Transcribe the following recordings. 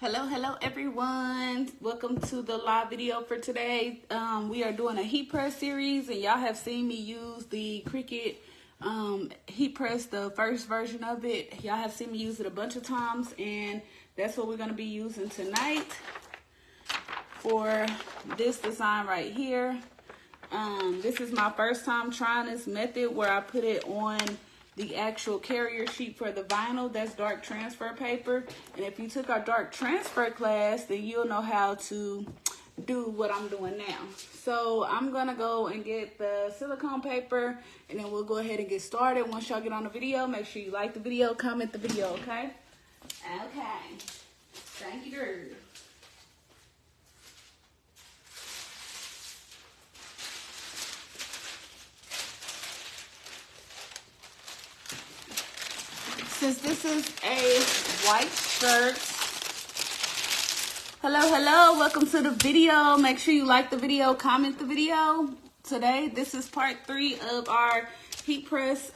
Hello everyone. Welcome to the live video for today. We are doing a heat press series, and y'all have seen me use the Cricut heat press, the first version of it. Y'all have seen me use it a bunch of times, and that's what we're going to be using tonight for this design right here. This is my first time trying this method where I put it on the actual carrier sheet for the vinyl. That's dark transfer paper. And if you took our dark transfer class, then you'll know how to do what I'm doing now. So I'm gonna go and get the silicone paper, and then we'll go ahead and get started. Once y'all get on the video, make sure you like the video, comment the video, okay? Okay. Thank you, girl. Since this is a white shirt, hello, welcome to the video. Make sure you like the video, comment the video. Today, this is part 3 of our heat press,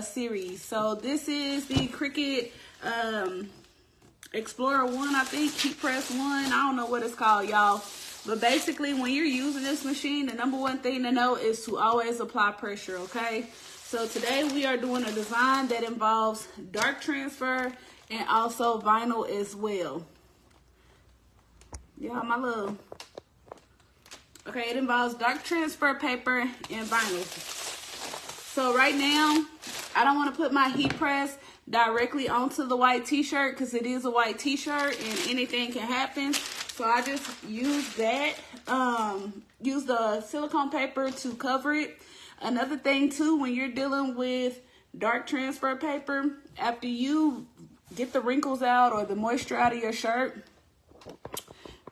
series. So this is the Cricut Explorer 1, I think, heat press 1. I don't know what it's called, y'all. But basically, when you're using this machine, the number one thing to know is to always apply pressure, okay? So today we are doing a design that involves dark transfer and also vinyl as well. Yeah, my love. Okay, it involves dark transfer paper and vinyl. So right now, I don't want to put my heat press directly onto the white t-shirt because it is a white t-shirt and anything can happen. So I just use that, use the silicone paper to cover it. Another thing too, when you're dealing with dark transfer paper, after you get the wrinkles out or the moisture out of your shirt,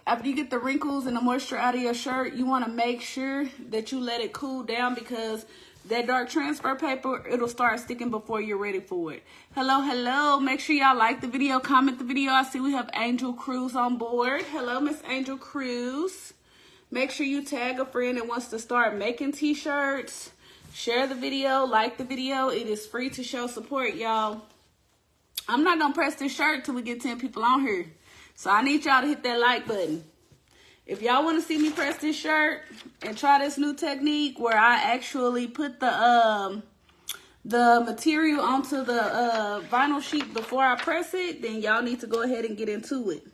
after you get the wrinkles and the moisture out of your shirt, you want to make sure that you let it cool down, because that dark transfer paper, it'll start sticking before you're ready for it. Hello. Make sure y'all like the video, comment the video. I see we have Angel Cruz on board. Hello, Miss Angel Cruz. Make sure you tag a friend that wants to start making t-shirts. Share the video, like the video. It is free to show support, y'all. I'm not going to press this shirt till we get 10 people on here. So I need y'all to hit that like button. If y'all want to see me press this shirt and try this new technique where I actually put the material onto the vinyl sheet before I press it, then y'all need to go ahead and get into it.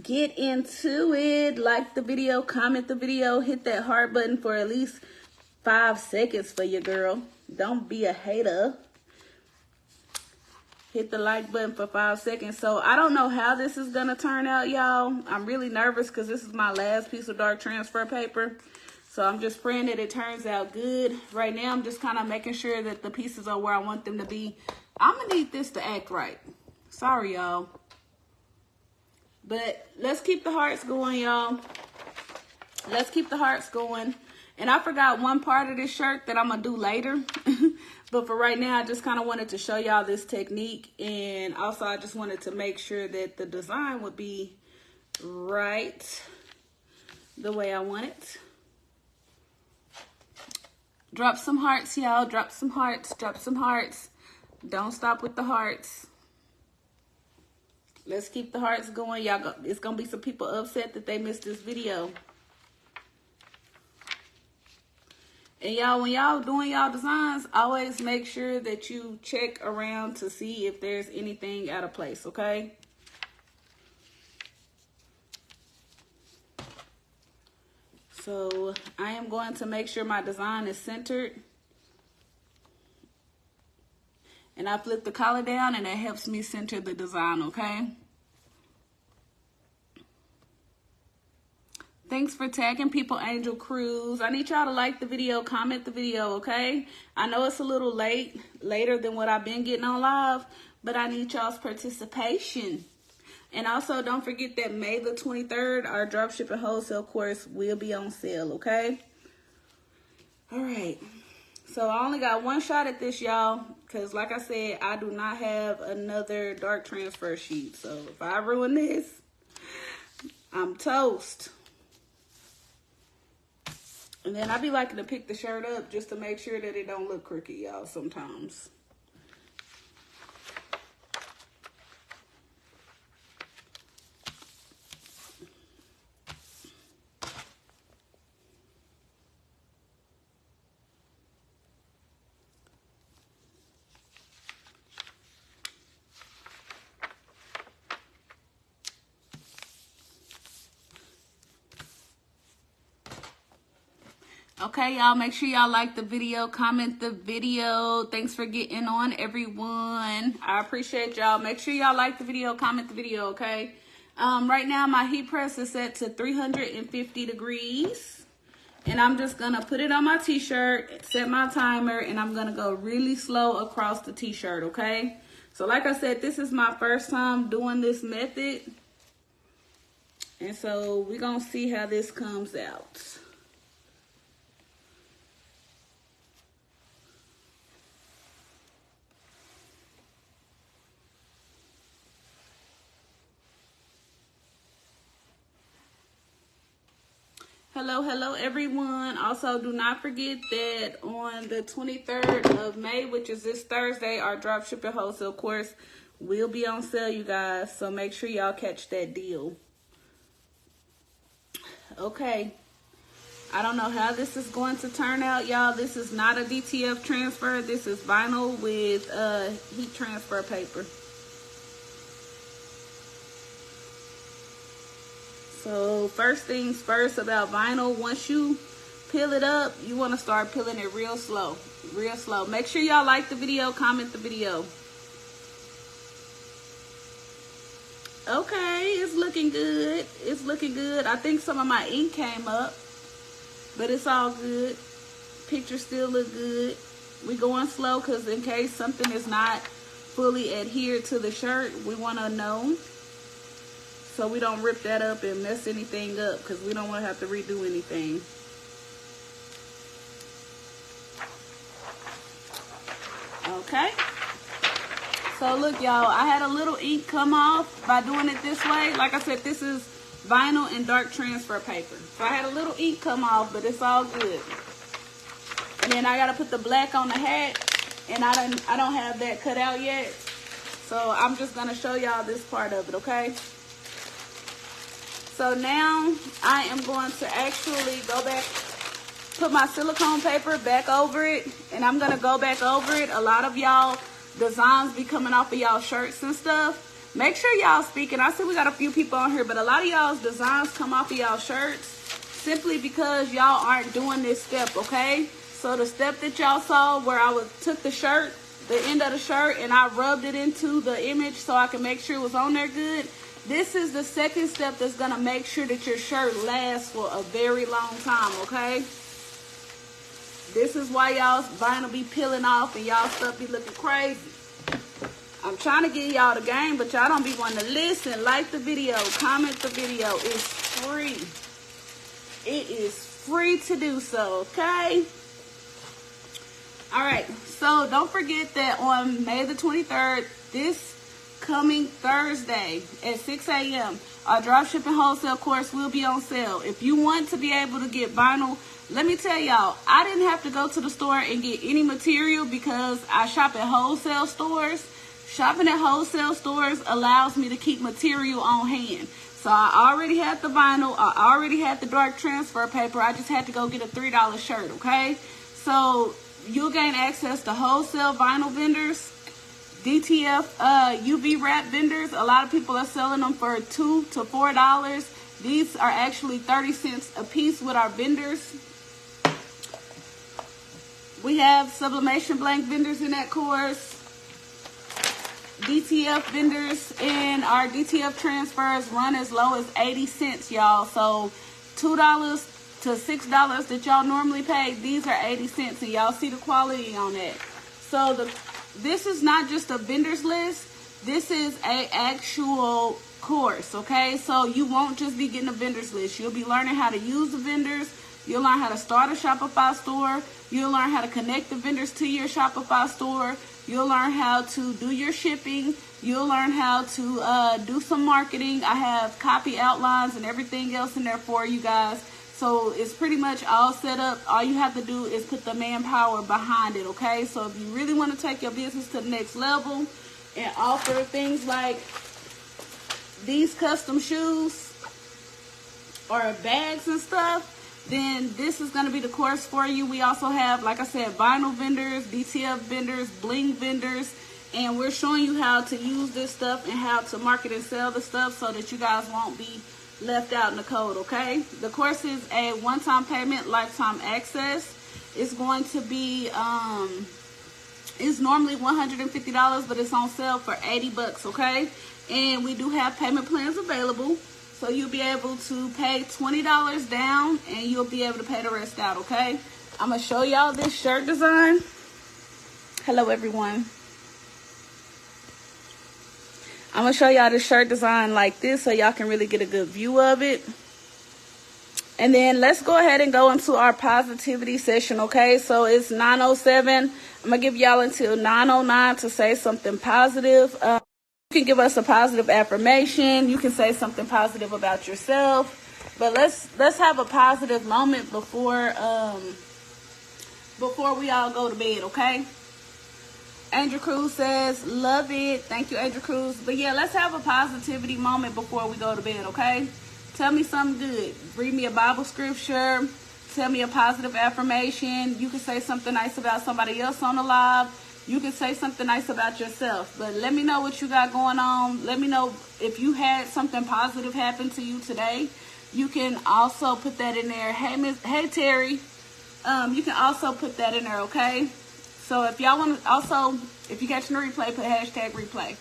Get into it. Like the video, comment the video, hit that heart button for at least 5 seconds for your girl. Don't be a hater. Hit the like button for 5 seconds. So I don't know how this is gonna turn out, y'all. I'm really nervous because this is my last piece of dark transfer paper. So I'm just praying that it turns out good. Right now I'm just kind of making sure that the pieces are where I want them to be. I'm gonna need this to act right. Sorry, y'all. But let's keep the hearts going, y'all. Let's keep the hearts going. And I forgot one part of this shirt that I'm going to do later. But for right now, I just kind of wanted to show y'all this technique. And also, I just wanted to make sure that the design would be right the way I want it. Drop some hearts, y'all. Drop some hearts. Drop some hearts. Don't stop with the hearts. Let's keep the hearts going. Y'all, it's going to be some people upset that they missed this video. And y'all, when y'all doing y'all designs, always make sure that you check around to see if there's anything out of place, okay? So I am going to make sure my design is centered. And I flip the collar down, and that helps me center the design, okay? Thanks for tagging people, Angel Cruz. I need y'all to like the video, comment the video, okay? I know it's a little later than what I've been getting on live, but I need y'all's participation. And also, don't forget that May the 23rd, our dropship and wholesale course will be on sale, okay? All right. So I only got one shot at this, y'all, because like I said, I do not have another dark transfer sheet. So if I ruin this, I'm toast. And then I be liking to pick the shirt up just to make sure that it don't look crooked, y'all, sometimes. Okay, y'all, make sure y'all like the video, comment the video. Thanks for getting on, everyone. I appreciate y'all. Make sure y'all like the video, comment the video, okay? Right now, my heat press is set to 350 degrees. And I'm just going to put it on my t-shirt, set my timer, and I'm going to go really slow across the t-shirt, okay? So like I said, this is my first time doing this method. And so we're going to see how this comes out. Hello everyone. Also, do not forget that on the 23rd of May, which is this Thursday, our dropshipping wholesale course will be on sale, you guys. So make sure y'all catch that deal. Okay. I don't know how this is going to turn out, y'all. This is not a DTF transfer. This is vinyl with heat transfer paper. So first things first about vinyl, once you peel it up, you want to start peeling it real slow, real slow. Make sure y'all like the video, comment the video. Okay, it's looking good. It's looking good. I think some of my ink came up, but it's all good. Pictures still look good. We going slow because in case something is not fully adhered to the shirt, we want to know. So we don't rip that up and mess anything up because we don't want to have to redo anything. Okay. So look, y'all, I had a little ink come off by doing it this way. Like I said, this is vinyl and dark transfer paper. So I had a little ink come off, but it's all good. And then I got to put the black on the hat, and I don't have that cut out yet. So I'm just going to show y'all this part of it, okay? So now I am going to actually go back, put my silicone paper back over it, and I'm going to go back over it. A lot of y'all designs be coming off of y'all shirts and stuff. Make sure y'all speaking. I see we got a few people on here, but a lot of y'all's designs come off of y'all shirts simply because y'all aren't doing this step, okay? So the step that y'all saw where I took the shirt, the end of the shirt, and I rubbed it into the image so I can make sure it was on there good. This is the second step that's going to make sure that your shirt lasts for a very long time, okay? This is why y'all vinyl be peeling off and y'all stuff be looking crazy. I'm trying to get y'all the game, but y'all don't be wanting to listen. Like the video, comment the video. It's free. It is free to do so, okay? All right, so don't forget that on May the 23rd, this coming Thursday at 6 a.m., our dropshipping wholesale course will be on sale. If you want to be able to get vinyl, let me tell y'all, I didn't have to go to the store and get any material because I shop at wholesale stores. Shopping at wholesale stores allows me to keep material on hand. So I already had the vinyl. I already had the dark transfer paper. I just had to go get a $3 shirt, okay? So you'll gain access to wholesale vinyl vendors, DTF UV wrap vendors. A lot of people are selling them for $2 to $4. These are actually 30 cents a piece with our vendors. We have sublimation blank vendors in that course, DTF vendors, and our DTF transfers run as low as 80 cents, y'all. So $2 to $6 that y'all normally pay, these are 80 cents, and y'all see the quality on that. So this is not just a vendors list. This is a actual course, okay? So you won't just be getting a vendors list. You'll be learning how to use the vendors. You'll learn how to start a Shopify store. You'll learn how to connect the vendors to your Shopify store. You'll learn how to do your shipping. You'll learn how to do some marketing. I have copy outlines and everything else in there for you guys. So it's pretty much all set up. All you have to do is put the manpower behind it, okay? So if you really want to take your business to the next level and offer things like these custom shoes or bags and stuff, then this is going to be the course for you. We also have, like I said, vinyl vendors, DTF vendors, bling vendors, and we're showing you how to use this stuff and how to market and sell the stuff so that you guys won't be left out in the code, okay? The course is a one-time payment, lifetime access. It's going to be, it's normally $150, but it's on sale for $80, okay? And we do have payment plans available. So you'll be able to pay $20 down and you'll be able to pay the rest out, okay? I'm going to show y'all this shirt design. Hello, everyone. I'm going to show y'all the shirt design like this so y'all can really get a good view of it. And then let's go ahead and go into our positivity session, okay? So it's 9:07. I'm going to give y'all until 9:09 to say something positive. You can give us a positive affirmation. You can say something positive about yourself. But let's have a positive moment before we all go to bed, okay? Angel Cruz says, love it. Thank you, Angel Cruz. But yeah, let's have a positivity moment before we go to bed, okay? Tell me something good. Read me a Bible scripture. Tell me a positive affirmation. You can say something nice about somebody else on the live. You can say something nice about yourself. But let me know what you got going on. Let me know if you had something positive happen to you today. You can also put that in there. Hey Terry. You can also put that in there, okay? So if y'all want to also, if you're catching the replay, put hashtag replay.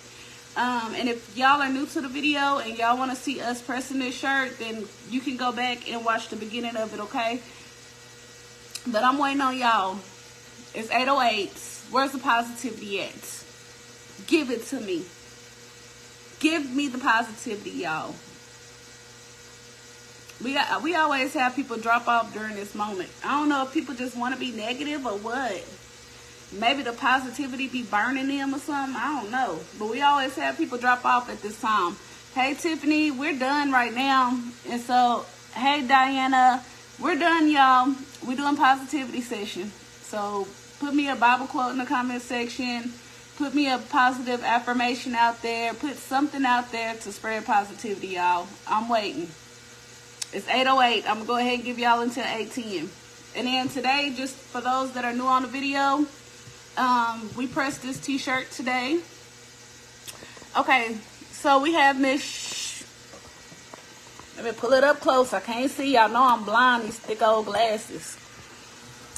And if y'all are new to the video and y'all want to see us pressing this shirt, then you can go back and watch the beginning of it, okay? But I'm waiting on y'all. It's 8:08. Where's the positivity at? Give it to me. Give me the positivity, y'all. We always have people drop off during this moment. I don't know if people just want to be negative or what. Maybe the positivity be burning them or something. I don't know. But we always have people drop off at this time. Hey, Tiffany, we're done right now. And so, hey, Diana, we're done, y'all. We're doing positivity session. So put me a Bible quote in the comment section. Put me a positive affirmation out there. Put something out there to spread positivity, y'all. I'm waiting. It's 8:08. I'm going to go ahead and give y'all until 8:10. And then today, just for those that are new on the video, we pressed this t-shirt today. Okay, so we have Miss, let me pull it up close. I can't see. Y'all know I'm blind, these thick old glasses.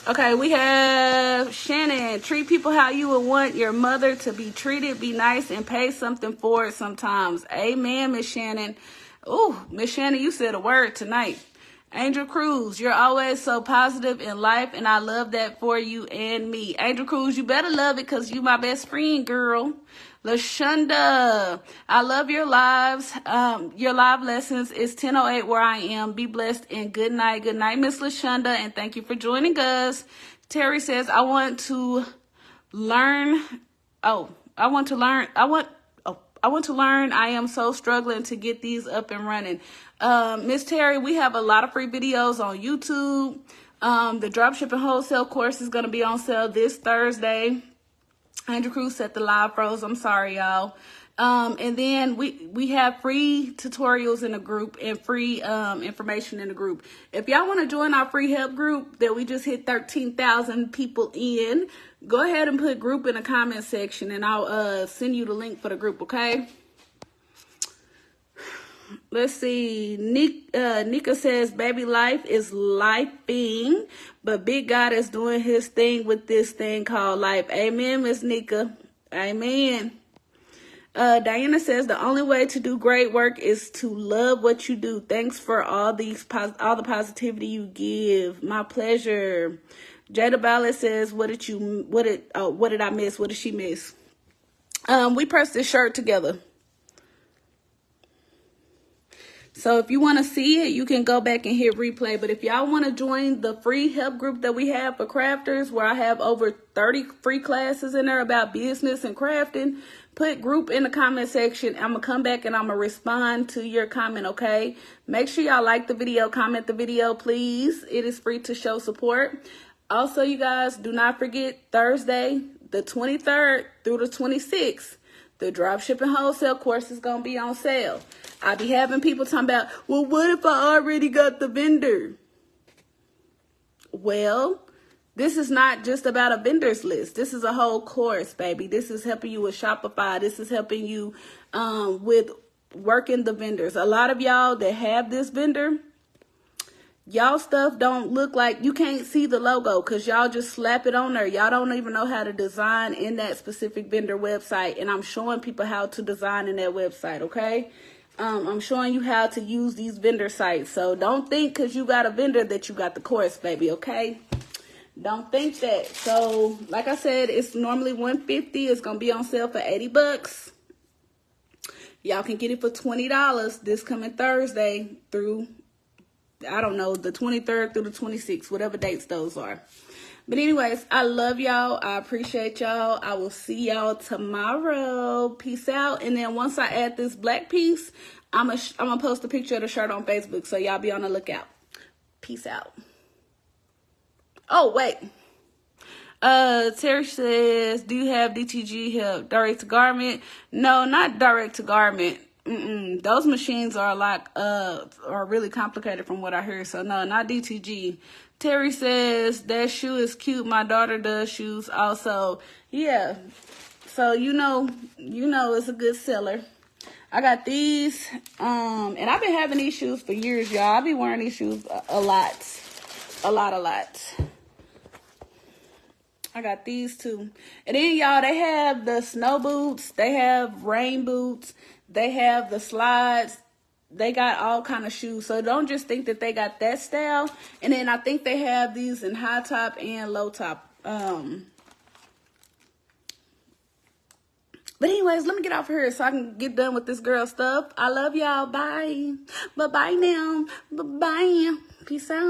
Okay, we have Shannon. Treat people how you would want your mother to be treated. Be nice and pay something for it sometimes. Amen, Miss Shannon. Ooh, Miss Shannon, you said a word tonight. Angel Cruz, you're always so positive in life, and I love that for you and me. Angel Cruz, you better love it because you my best friend, girl. LaShonda, I love your lives. Your live lessons is 10:08 where I am. Be blessed and good night. Good night, Miss LaShonda, and thank you for joining us. Terry says, I want to learn. I want to learn. I am so struggling to get these up and running. Miss Terry, we have a lot of free videos on YouTube. The dropshipping wholesale course is going to be on sale this Thursday. Andrew Cruz set the live froze. I'm sorry, y'all. And then we have free tutorials in the group and free information in the group. If y'all want to join our free help group that we just hit 13,000 people in, go ahead and put group in the comment section and I'll send you the link for the group, okay? Let's see. Nika says, baby, life is lifing, but big God is doing his thing with this thing called life. Amen, Miss Nika. Amen. Diana says, the only way to do great work is to love what you do. Thanks for all the positivity you give. My pleasure. Jada Ballet says, what did I miss? What did she miss? We pressed this shirt together. So if you want to see it, you can go back and hit replay. But if y'all want to join the free help group that we have for crafters, where I have over 30 free classes in there about business and crafting, put group in the comment section. I'm going to come back and I'm going to respond to your comment, okay? Make sure y'all like the video, comment the video, please. It is free to show support. Also, you guys, do not forget Thursday, the 23rd through the 26th. The dropshipping wholesale course is going to be on sale. I be having people talking about, well, what if I already got the vendor? Well, this is not just about a vendor's list. This is a whole course, baby. This is helping you with Shopify. This is helping you with working the vendors. A lot of y'all that have this vendor, y'all stuff don't look like, you can't see the logo because y'all just slap it on there. Y'all don't even know how to design in that specific vendor website. And I'm showing people how to design in that website, okay? I'm showing you how to use these vendor sites. So don't think because you got a vendor that you got the course, baby, okay? Don't think that. So like I said, it's normally $150. It's going to be on sale for $80. Y'all can get it for $20 this coming Thursday through, I don't know, the 23rd through the 26th, whatever dates those are. But anyways, I love y'all. I appreciate y'all. I will see y'all tomorrow. Peace out. And then once I add this black piece, I'm gonna post a picture of the shirt on Facebook, so y'all be on the lookout. Peace out. Oh, wait. Terry says, do you have DTG help? Direct to garment? No, not direct to garment. Those machines are are really complicated from what I heard. So no, not DTG. Terry says that shoe is cute. My daughter does shoes also. Yeah. So you know it's a good seller. I got these. And I've been having these shoes for years, y'all. I've been wearing these shoes a lot. A lot. I got these too. And then y'all, they have the snow boots. They have rain boots. They have the slides. They got all kind of shoes. So don't just think that they got that style. And then I think they have these in high top and low top. But anyways, let me get off here so I can get done with this girl stuff. I love y'all. Bye. Bye-bye now. Bye-bye. Peace out.